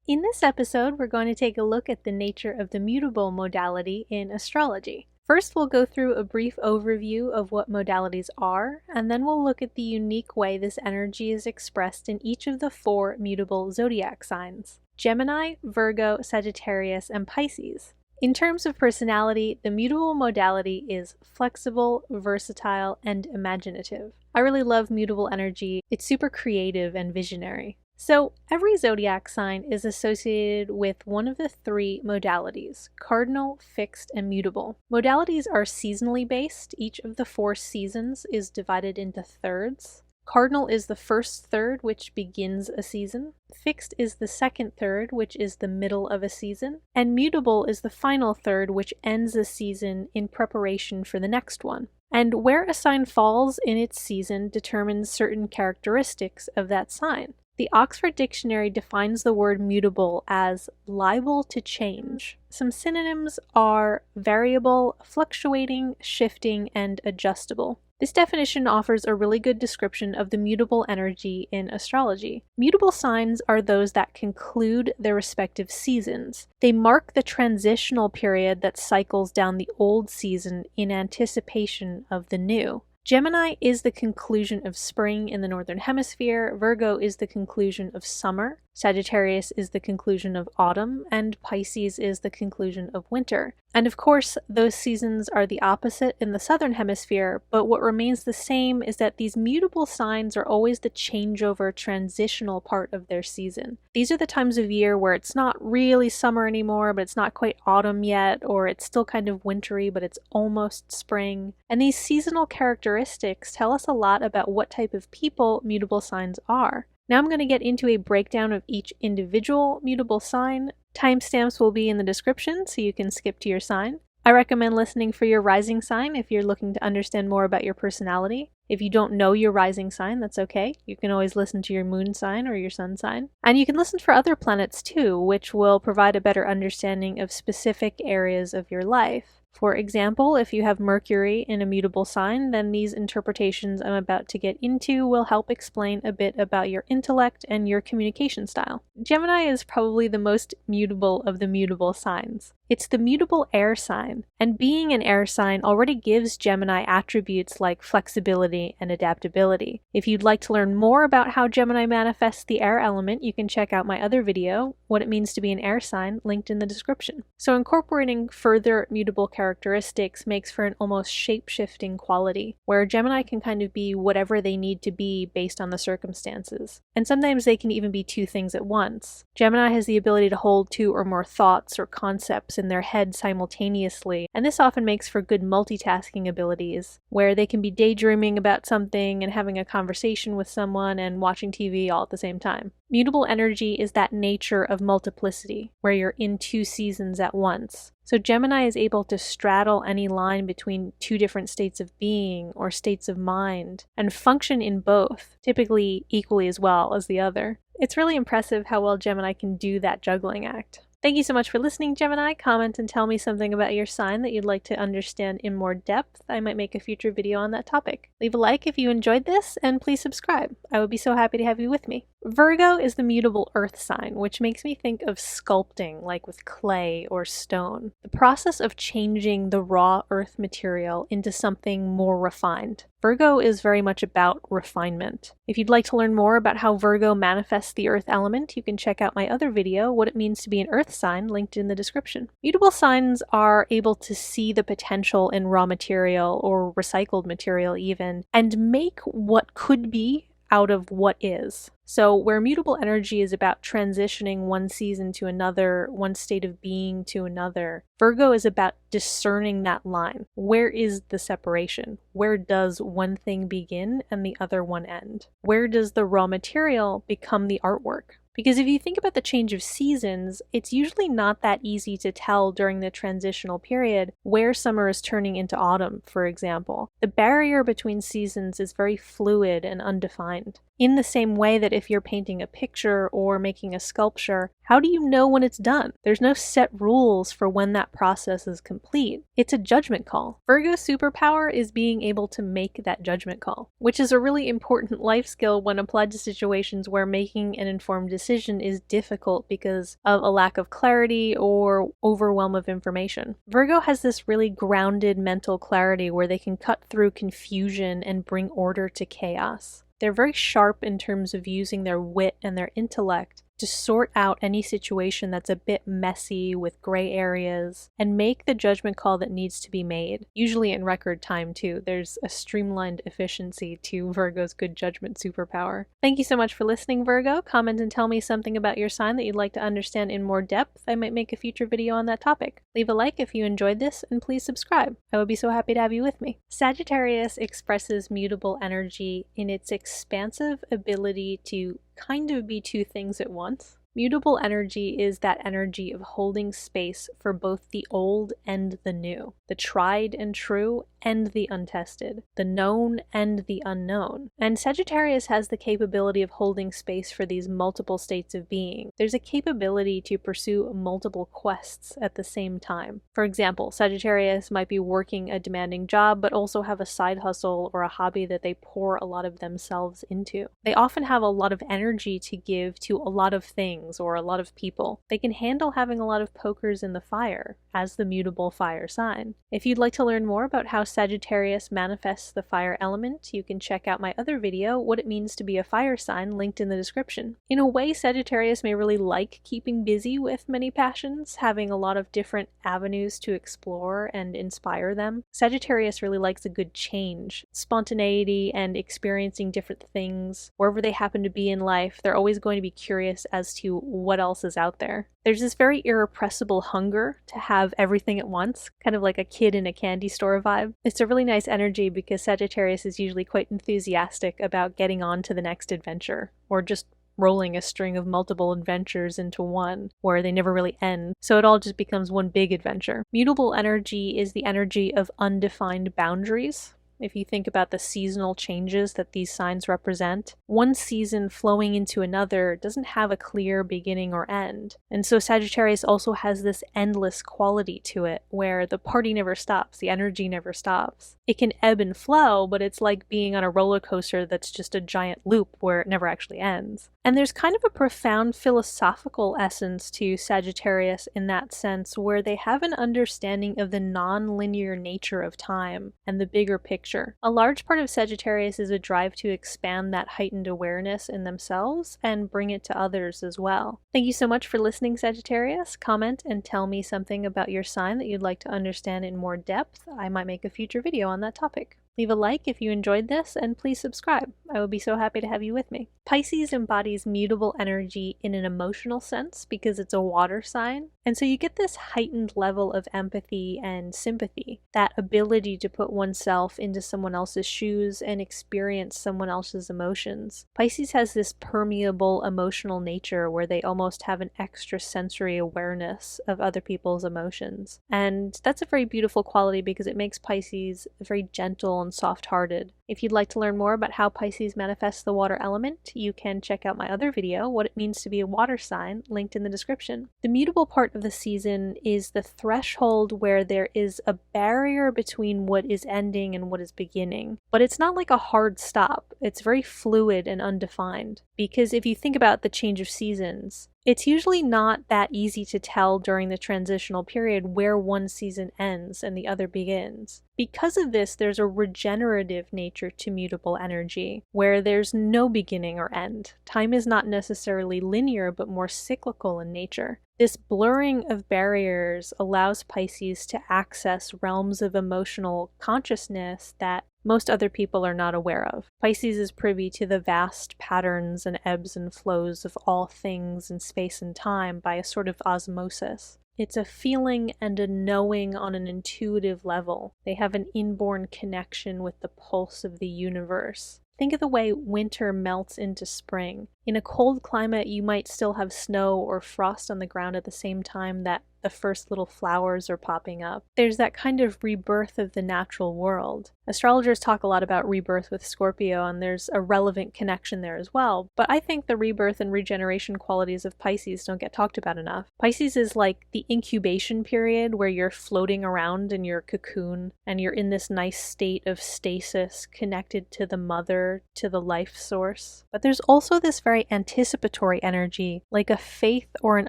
In this episode, we're going to take a look at the nature of the mutable modality in astrology. First, we'll go through a brief overview of what modalities are, and then we'll look at the unique way this energy is expressed in each of the 4 mutable zodiac signs: Gemini, Virgo, Sagittarius, and Pisces. In terms of personality, the mutable modality is flexible, versatile, and imaginative. I really love mutable energy. It's super creative and visionary. So every zodiac sign is associated with one of the 3 modalities: cardinal, fixed, and mutable. Modalities are seasonally based. Each of the 4 seasons is divided into thirds. Cardinal is the first third, which begins a season. Fixed is the second third, which is the middle of a season. And mutable is the final third, which ends a season in preparation for the next one. And where a sign falls in its season determines certain characteristics of that sign. The Oxford Dictionary defines the word mutable as liable to change. Some synonyms are variable, fluctuating, shifting, and adjustable. This definition offers a really good description of the mutable energy in astrology. Mutable signs are those that conclude their respective seasons. They mark the transitional period that cycles down the old season in anticipation of the new. Gemini is the conclusion of spring in the northern hemisphere, Virgo is the conclusion of summer, Sagittarius is the conclusion of autumn, and Pisces is the conclusion of winter. And of course, those seasons are the opposite in the southern hemisphere, but what remains the same is that these mutable signs are always the changeover, transitional part of their season. These are the times of year where it's not really summer anymore, but it's not quite autumn yet, or it's still kind of wintry, but it's almost spring. And these seasonal characteristics tell us a lot about what type of people mutable signs are. Now I'm going to get into a breakdown of each individual mutable sign. Timestamps will be in the description, so you can skip to your sign. I recommend listening for your rising sign if you're looking to understand more about your personality. If you don't know your rising sign, that's okay. You can always listen to your moon sign or your sun sign. And you can listen for other planets too, which will provide a better understanding of specific areas of your life. For example, if you have Mercury in a mutable sign, then these interpretations I'm about to get into will help explain a bit about your intellect and your communication style. Gemini is probably the most mutable of the mutable signs. It's the mutable air sign, and being an air sign already gives Gemini attributes like flexibility and adaptability. If you'd like to learn more about how Gemini manifests the air element, you can check out my other video, What It Means to Be an Air Sign, linked in the description. So incorporating further mutable characteristics makes for an almost shape-shifting quality, where Gemini can kind of be whatever they need to be based on the circumstances. And sometimes they can even be 2 things at once. Gemini has the ability to hold 2 or more thoughts or concepts in their head simultaneously, and this often makes for good multitasking abilities, where they can be daydreaming about something and having a conversation with someone and watching TV all at the same time. Mutable energy is that nature of multiplicity, where you're in 2 seasons at once. So Gemini is able to straddle any line between 2 different states of being or states of mind, and function in both, typically equally as well as the other. It's really impressive how well Gemini can do that juggling act. Thank you so much for listening, Gemini. Comment and tell me something about your sign that you'd like to understand in more depth. I might make a future video on that topic. Leave a like if you enjoyed this, and please subscribe. I would be so happy to have you with me. Virgo is the mutable earth sign, which makes me think of sculpting, like with clay or stone. The process of changing the raw earth material into something more refined. Virgo is very much about refinement. If you'd like to learn more about how Virgo manifests the earth element, you can check out my other video, What It Means to Be an Earth Sign, linked in the description. Mutable signs are able to see the potential in raw material or recycled material even, and make what could be out of what is. So where mutable energy is about transitioning one season to another, one state of being to another, Virgo is about discerning that line. Where is the separation? Where does one thing begin and the other one end? Where does the raw material become the artwork? Because if you think about the change of seasons, it's usually not that easy to tell during the transitional period where summer is turning into autumn, for example. The barrier between seasons is very fluid and undefined. In the same way that if you're painting a picture or making a sculpture, How do you know when it's done? There's no set rules for when that process is complete. It's a judgment call. Virgo's superpower is being able to make that judgment call, which is a really important life skill when applied to situations where making an informed decision is difficult because of a lack of clarity or overwhelm of information. Virgo has this really grounded mental clarity where they can cut through confusion and bring order to chaos. They're very sharp in terms of using their wit and their intellect to sort out any situation that's a bit messy with gray areas and make the judgment call that needs to be made, usually in record time too. There's a streamlined efficiency to Virgo's good judgment superpower. Thank you so much for listening, Virgo. Comment and tell me something about your sign that you'd like to understand in more depth. I might make a future video on that topic. Leave a like if you enjoyed this, and please subscribe. I would be so happy to have you with me. Sagittarius expresses mutable energy in its expansive ability to kind of be two things at once. Mutable energy is that energy of holding space for both the old and the new, the tried and true and the untested, the known and the unknown. And Sagittarius has the capability of holding space for these multiple states of being. There's a capability to pursue multiple quests at the same time. For example, Sagittarius might be working a demanding job, but also have a side hustle or a hobby that they pour a lot of themselves into. They often have a lot of energy to give to a lot of things or a lot of people. They can handle having a lot of pokers in the fire as the mutable fire sign. If you'd like to learn more about how Sagittarius manifests the fire element, you can check out my other video, What It Means to Be a Fire Sign, linked in the description. In a way, Sagittarius may really like keeping busy with many passions, having a lot of different avenues to explore and inspire them. Sagittarius really likes a good change, spontaneity, and experiencing different things. Wherever they happen to be in life, they're always going to be curious as to what else is out there. There's this very irrepressible hunger to have everything at once, kind of like a kid in a candy store vibe. It's a really nice energy because Sagittarius is usually quite enthusiastic about getting on to the next adventure, or just rolling a string of multiple adventures into one where they never really end, so it all just becomes one big adventure. Mutable energy is the energy of undefined boundaries. If you think about the seasonal changes that these signs represent, one season flowing into another doesn't have a clear beginning or end. And so Sagittarius also has this endless quality to it, where the party never stops, the energy never stops. It can ebb and flow, but it's like being on a roller coaster that's just a giant loop where it never actually ends. And there's kind of a profound philosophical essence to Sagittarius in that sense, where they have an understanding of the non-linear nature of time and the bigger picture. A large part of Sagittarius is a drive to expand that heightened awareness in themselves and bring it to others as well. Thank you so much for listening, Sagittarius. Comment and tell me something about your sign that you'd like to understand in more depth. I might make a future video on that topic. Leave a like if you enjoyed this, and please subscribe. I would be so happy to have you with me. Pisces embodies mutable energy in an emotional sense because it's a water sign, and so you get this heightened level of empathy and sympathy, that ability to put oneself into someone else's shoes and experience someone else's emotions. Pisces has this permeable emotional nature where they almost have an extra sensory awareness of other people's emotions, and that's a very beautiful quality because it makes Pisces very gentle and soft-hearted. If you'd like to learn more about how Pisces manifests the water element, you can check out my other video, What It Means to Be a Water Sign, linked in the description. The mutable part of the season is the threshold where there is a barrier between what is ending and what is beginning. But it's not like a hard stop. It's very fluid and undefined. Because if you think about the change of seasons, it's usually not that easy to tell during the transitional period where one season ends and the other begins. Because of this, there's a regenerative nature to mutable energy, where there's no beginning or end. Time is not necessarily linear, but more cyclical in nature. This blurring of barriers allows Pisces to access realms of emotional consciousness that most other people are not aware of. Pisces is privy to the vast patterns and ebbs and flows of all things in space and time by a sort of osmosis. It's a feeling and a knowing on an intuitive level. They have an inborn connection with the pulse of the universe. Think of the way winter melts into spring. In a cold climate, you might still have snow or frost on the ground at the same time that the first little flowers are popping up. There's that kind of rebirth of the natural world. Astrologers talk a lot about rebirth with Scorpio, and there's a relevant connection there as well, but I think the rebirth and regeneration qualities of Pisces don't get talked about enough. Pisces is like the incubation period where you're floating around in your cocoon, and you're in this nice state of stasis, connected to the mother, to the life source. But there's also this very anticipatory energy, like a faith or an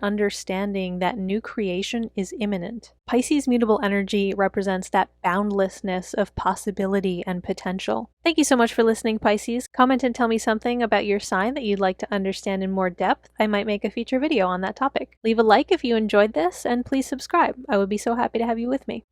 understanding that new creation is imminent. Pisces mutable energy represents that boundlessness of possibility and potential. Thank you so much for listening, Pisces. Comment and tell me something about your sign that you'd like to understand in more depth. I might make a future video on that topic. Leave a like if you enjoyed this, and please subscribe. I would be so happy to have you with me.